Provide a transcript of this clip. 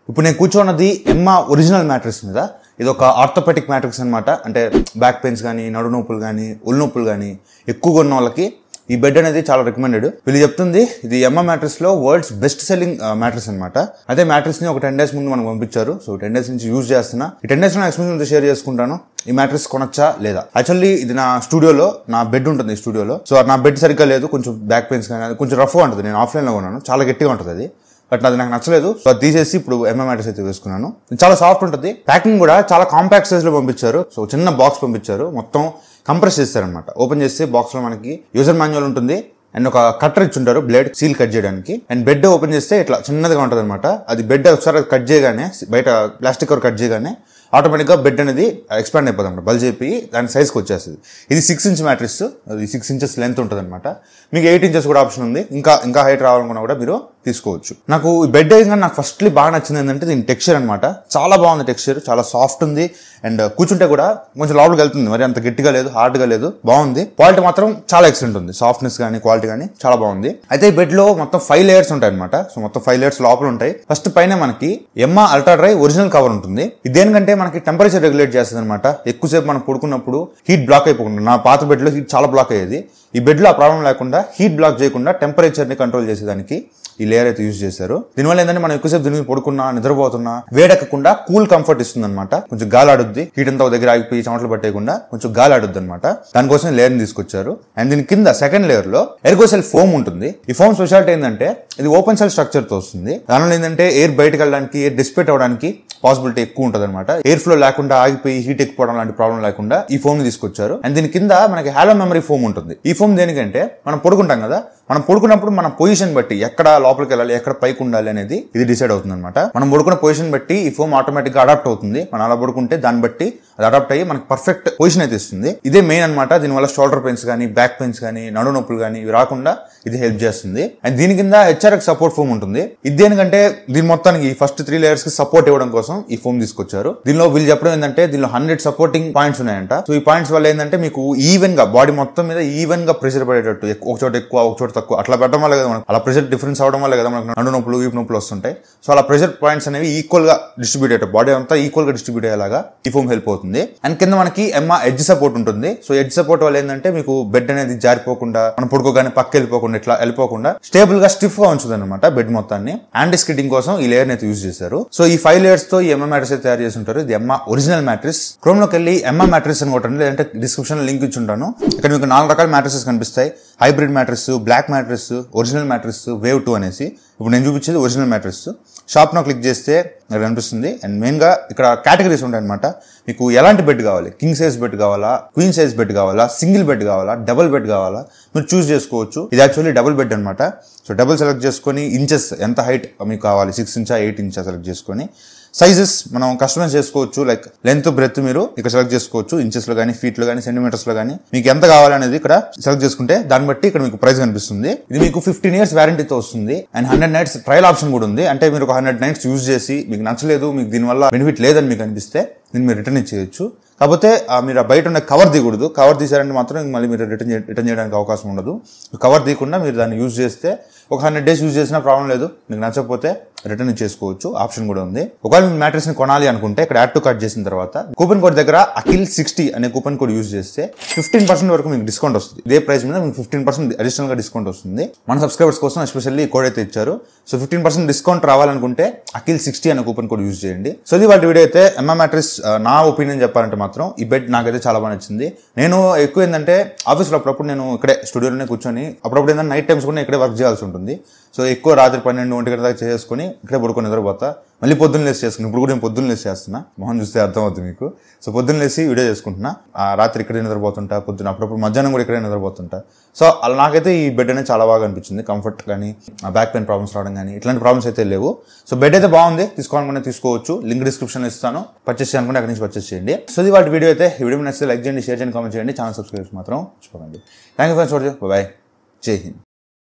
ఇప్పుడు నేను కూర్చోన్నది ఎమ్మా original mattress మీద. ఇది ఒక ఆర్థోపెటిక్ మ్యాట్రెస్ అనమాట. అంటే బ్యాక్ పెయిన్స్ కానీ, నడు నొప్పులు కానీ, ఒళ్ళు నొప్పులు కానీ ఎక్కువగా ఉన్న వాళ్ళకి ఈ బెడ్ అనేది చాలా రికమెండెడ్. వీళ్ళు చెప్తుంది ఇది ఎమ్మా మ్యాట్రెస్ లో వరల్డ్స్ బెస్ట్ సెల్లింగ్ మ్యాట్రెస్ అనమాట. అదే మ్యాట్రెస్ ని ఒక 10 days ముందు మనకు పంపించారు. సో 10 days నుంచి యూజ్ చేస్తున్నా. ఈ 10 days లో ఎక్స్పీరియన్స్ షేర్ చేసుకుంటాను. ఈ మ్యాట్రెస్ కొనొచ్చా లేదా. యాక్చువల్లీ ఇది నా స్టూడియోలో నా బెడ్ ఉంటుంది. స్టూడియోలో సో నా బెడ్ సరిగ్గా లేదు. కొంచెం బ్యాక్ పెయిన్స్ కానీ కొంచెం రఫ్గా ఉంటుంది. నేను ఆఫ్లైన్ లో కొన్నాను. చాలా గట్టిగా ఉంటుంది అది. బట్ అది నాకు నచ్చలేదు. సో అది తీసేసి ఇప్పుడు ఎమ్మా మ్యాట్రెస్ అయితే వేసుకున్నాను. చాలా సాఫ్ట్ ఉంటుంది. ప్యాకింగ్ కూడా చాలా కాంపాక్ట్ సైజ్ లో పంపించారు. సో చిన్న బాక్స్ పంపించారు. మొత్తం కంప్రెస్ చేస్తారనమాట. ఓపెన్ చేస్తే బాక్స్ లో మనకి యూజర్ మాన్యువల్ ఉంటుంది అండ్ ఒక కట్టర్ ఇచ్చుంటారు బ్లేడ్ సీల్ కట్ చేయడానికి. అండ్ బెడ్ ఓపెన్ చేస్తే ఇట్లా చిన్నదిగా ఉంటుంది అనమాట. అది బెడ్ ఒకసారి కట్ చేయగానే బయట ప్లాస్టిక్ కవర్ కట్ చేయగానే ఆటోమేటిక్ గా బెడ్ అనేది ఎక్స్పాండ్ అయిపోతుంది అనమాట. బల్జ్ అయిపోయి దాని సైజ్కి వచ్చేస్తుంది. ఇది 6 inch మ్యాట్రెస్. అది 6 inches లెంత్ ఉంటుంది అనమాట. మీకు 8 inches కూడా ఆప్షన్ ఉంది. ఇంకా హైట్ రావాలనుకున్నా కూడా మీరు తీసుకోవచ్చు. నాకు ఈ బెడ్ అయితే నాకు ఫస్ట్లీ బాగా నచ్చింది ఏంటంటే దీని టెక్స్చర్ అనమాట. చాలా బాగుంది టెక్స్చర్. చాలా సాఫ్ట్ ఉంది అండ్ కూర్చుంటే కూడా కొంచెం లోపలికి వెళ్తుంది. మరి అంత గట్టిగా లేదు, హార్డ్ గా లేదు, బాగుంది. క్వాలిటీ మాత్రం చాలా ఎక్సలెంట్ ఉంది. సాఫ్ట్నెస్ కానీ క్వాలిటీ కానీ చాలా బాగుంది. అయితే ఈ బెడ్ లో మొత్తం 5 layers ఉంటాయి అనమాట. సో మొత్తం 5 layers లోపల ఉంటాయి. ఫస్ట్ పైన మనకి ఎమ్మా అల్ట్రా డ్రై ఒరిజినల్ కవర్ ఉంటుంది. ఇది దేనికంటే మనకి టెంపరేచర్ రెగ్యులేట్ చేస్తుంది అనమాట. ఎక్కువసేపు మనం పడుకున్నప్పుడు హీట్ బ్లాక్ అయిపోకుండా. నా పాత బెడ్ లో హీట్ చాలా బ్లాక్ అయ్యేది. ఈ బెడ్ లో ఆ ప్రాబ్లం లేకుండా హీట్ బ్లాక్ చేయకుండా టెంపరేచర్ ని కంట్రోల్ చేసేదానికి ఈ లేయర్ అయితే యూజ్ చేశారు. దీనివల్ల ఏంటంటే మనం ఎక్కువసేపు దీని మీద పడుకున్నా, నిద్రపోతున్నా వేడెక్కకుండా కూల్ కంఫర్ట్ ఇస్తుంది అనమాట. కొంచెం గాలి ఆడుద్ది. హీట్ అంతా దగ్గర ఆగిపోయి చెమటలు పట్టేయకుండా కొంచెం గాలి ఆడుద్ది అనమాట. దానికోసం లేయర్ ని తీసుకొచ్చారు. అండ్ దీని కింద సెకండ్ లేయర్ లో ఎర్గోసెల్ ఫోమ్ ఉంటుంది. ఈ ఫోమ్ స్పెషాలిటీ ఏంటంటే ఇది ఓపెన్ సెల్ స్ట్రక్చర్ తో వస్తుంది. దానివల్ల ఏంటంటే ఎయిర్ బయటకు వెళ్ళడానికి, ఎయిర్ డిసిపేట్ అవడానికి పాసిబిలిటీ ఎక్కువ ఉంటుంది అనమాట. ఎయిర్ ఫ్లో లేకుండా ఆగిపోయి హీట్ ఎక్కిపోవడం లాంటి ప్రాబ్లం లేకుండా ఈ ఫోమ్ ని తీసుకొచ్చారు. అండ్ దీని కింద మనకి హాలో మెమరీ ఫోమ్ ఉంటుంది. ఈ ఫోమ్ దేనికంటే మనం పడుకుంటాం కదా, మనం పడుకున్నప్పుడు మన పొజిషన్ బట్టి ఎక్కడ లోపలికి వెళ్ళాలి, ఎక్కడ పైకి ఉండాలి అనేది ఇది డిసైడ్ అవుతుంది అనమాట. మనం పడుకున్న పొజిషన్ బట్టి ఈ ఫోమ్ ఆటోమేటిక్ గా అడాప్ట్ అవుతుంది. మనం అలా పడుకుంటే దాన్ని బట్టి అది అడాప్ట్ అయ్యి మనకి పర్ఫెక్ట్ పొజిషన్ అయితే ఇస్తుంది. ఇదే మెయిన్ అనమాట. దీనివల్ల షోల్డర్ పెయిన్స్ కానీ, బ్యాక్ పెయిన్స్ కానీ, నడు నొప్పులు కానీ ఇవి రాకుండా ఇది హెల్ప్ చేస్తుంది. అండ్ దీని కింద హెచ్ఆర్ఎక్స్ సపోర్ట్ ఫోమ్ ఉంటుంది. ఇది దేనికంటే దీని మొత్తానికి ఫస్ట్ 3 layers కి సపోర్ట్ ఇవ్వడం కోసం ఈ ఫోమ్ తీసుకొచ్చారు. దీనిలో వీళ్ళు చెప్పడం ఏంటంటే దీనిలో 100 సపోర్టింగ్ పాయింట్స్ ఉన్నాయంట. సో ఈ పాయింట్స్ వల్ల ఏంటంటే మీకు ఈవెన్ గా బాడీ మొత్తం మీద ఈవెన్ గా ప్రెషర్ పడేటట్టు, ఒక చోట ఎక్కువ ఒక చోట తక్కువ అట్లా పెట్టడం వల్ల కదా మనకు అలా ప్రెషర్ డిఫరెన్స్ అవడం వల్ల కదా మనకు నడు నొప్పులు, వీపు నొప్పులు వస్తుంటాయి. సో అలా ప్రెషర్ పాయింట్స్ అనేవి ఈక్వల్ గా డిస్ట్రిబ్యూట్ అయ్యేటట్టు, బాడీ అంతా ఈక్వల్ గా డిస్ట్రిబ్యూట్ అయ్యేలాగా ఈ ఫోమ్ హెల్ప్ అవుతుంది. అండ్ కింద మనకి ఎమ్మా ఎడ్జ్ సపోర్ట్ ఉంటుంది. సో ఎడ్జ్ సపోర్ట్ వల్ల ఏంటంటే మీకు బెడ్ అనేది జారిపోకుండా, మనం పడుకోగానే పక్క వెళ్ళిపోకుండా, ఇట్లా వెళ్ళిపోకుండా స్టేబుల్ గా స్టిఫ్ గా ఉంచుతుంది అనమాట బెడ్ మొత్తాన్ని. యాంటీ స్కిడ్డింగ్ కోసం ఈ లేయర్ అయితే యూజ్ చేశారు. సో ఈ 5 layers తో ఈ ఎమ్మా మ్యాట్రెస్ తయారు చేసి ఉంటారు. ఇది ఎమ్మా ఒరిజినల్ మ్యాట్రెస్. క్రోమ్ లోకి వెళ్ళి ఎమ్మా మ్యాట్రెస్ అని కొట్టండి, లేదంటే డిస్క్రిప్షన్ లో లింక్ ఇచ్చి ఉంటాను. ఇక్కడ మీకు 4 రకాల మ్యాట్రెసెస్ కనిపిస్తాయి. Hybrid mattress, black mattress, original mattress, wave 2 అనేసి. ఇప్పుడు నేను చూపించేది original mattress. Shop now click చేస్తే నాకు కనిపిస్తుంది. అండ్ మెయిన్ గా ఇక్కడ కేటగిరీస్ ఉంటాయి అనమాట. మీకు ఎలాంటి బెడ్ కావాలి, కింగ్ సైజ్ బెడ్ కావాలా, క్వీన్ సైజ్ బెడ్ కావాలా, సింగిల్ బెడ్ కావాలా, డబుల్ బెడ్ కావాలా, మీరు చూస్ చేసుకోవచ్చు. ఇది యాక్చువల్లీ డబుల్ బెడ్ అనమాట. సో డబుల్ సెలెక్ట్ చేసుకొని ఇంచెస్ ఎంత హైట్ మీకు కావాలి, 6 inch 8 inch సెలెక్ట్ చేసుకొని సైజెస్ మనం కస్టమైజ్ చేసుకోవచ్చు. లైక్ లెంత్, బ్రెత్ మీరు ఇక్కడ సెలెక్ట్ చేసుకోవచ్చు. ఇంచెస్ లో కానీ, ఫీట్ లో కానీ, సెంటీమీటర్స్ లో కానీ మీకు ఎంత కావాలనేది ఇక్కడ సెలెక్ట్ చేసుకుంటే దాన్ని బట్టి ఇక్కడ మీకు ప్రైస్ కనిపిస్తుంది. ఇది మీకు 15 years వ్యారంటీతో వస్తుంది. అండ్ 100 nights ట్రయల్ ఆప్షన్ కూడా ఉంది. అంటే మీరు ఒక 100 nights యూజ్ చేసి మీకు నచ్చలేదు, మీకు దీనివల్ల బెనిఫిట్ లేదని మీకు అనిపిస్తే దీన్ని మీరు రిటర్న్ ఇచ్చేయచ్చు. కాకపోతే మీరు బయట ఉన్న కవర్ తీయకూడదు. కవర్ తీసారంటే మాత్రం మళ్ళీ మీరు రిటర్న్ చేయడానికి అవకాశం ఉండదు. కవర్ తీయకుండా మీరు దాన్ని యూజ్ చేస్తే ఒక 100 days యూజ్ చేసినా ప్రాబ్లం లేదు. మీకు నచ్చకపోతే రిటర్న్ చేసుకోవచ్చు. ఆప్షన్ కూడా ఉంది. ఒకవేళ మీరు మ్యాట్రెస్ ని కొనాలి అనుకుంటే ఇక్కడ యాడ్ టు కార్ట్ చేసిన తర్వాత కూపన్ కోడ్ దగ్గర AKIL60 అనే కూపన్ కోడ్ యూజ్ చేస్తే 15% వరకు మీకు డిస్కౌంట్ వస్తుంది. ఇదే ప్రైస్ మీద మీకు 15% అడిషనల్ గా డిస్కౌంట్ వస్తుంది. మన సబ్స్క్రైబర్స్ కోసం ఎస్పెషల్లీ కోడ్ అయితే ఇచ్చారు. సో 15% డిస్కౌంట్ రావాలనుకుంటే AKIL60 అనే కూపన్ కోడ్ యూజ్ చేయండి. సో ఇది వాళ్ళ వీడియో అయితే. ఎమ్మా మ్యాట్రెస్ నా ఒపీనియన్ చెప్పాలంటే మాత్రం ఈ బెడ్ నాకైతే చాలా బాగా నచ్చింది. నేను ఎక్కువ ఏంటంటే ఆఫీస్లో అప్పుడప్పుడు నేను ఇక్కడే స్టూడియోలోనే కూర్చొని అప్పుడప్పుడు ఏంటంటే నైట్ టైమ్స్ కూడా ఇక్కడే వర్క్ చేయాల్సి ఉంటుంది. సో ఎక్కువ రాత్రి 12, 1 గంటల దాకా చేసుకుని ఇక్కడే పడుకొని నిద్రపోతా. మళ్ళీ పొద్దున్న లేసి చేసుకుని ఇప్పుడు కూడా నేను పొద్దున్న లేసి చేస్తున్నా. మొహం చూస్తే అర్థమవుతుంది మీకు. సో పొద్దున్న లేసి వీడియో చేసుకుంటున్నా. రాత్రి ఇక్కడే నిద్రపోతుంటా, పొద్దున్న అప్పుడప్పుడు మధ్యాహ్నం కూడా ఇక్కడే నిద్రపోతుంటా. సో అలా నాకైతే ఈ బెడ్ అనేది చాలా బాగా అనిపించింది. కంఫర్ట్ కానీ, బ్యాక్ పెయిన్ ప్రాబ్లమ్స్ రావడం కానీ ఇట్లాంటి ప్రాబ్లమ్స్ అయితే లేవు. సో బెడ్ అయితే బాగుంది. తీసుకోవాలనుకుంటే తీసుకోవచ్చు. లింక్ డిస్క్రిప్షన్ లో ఇస్తాను. పర్చేస్ చేయాలనుకుంటే అక్కడి నుంచి పర్చేస్ చేయండి. సో ఇది వాటి వీడియో అయితే. ఈ వీడియో నచ్చితే లైక్ చేయండి, షేర్ చేయండి, కామెంట్ చేయండి. ఛానల్ సబ్స్క్రైబ్ మాత్రం మర్చిపోకండి. Thank you for watching. Bye. జై హింద్.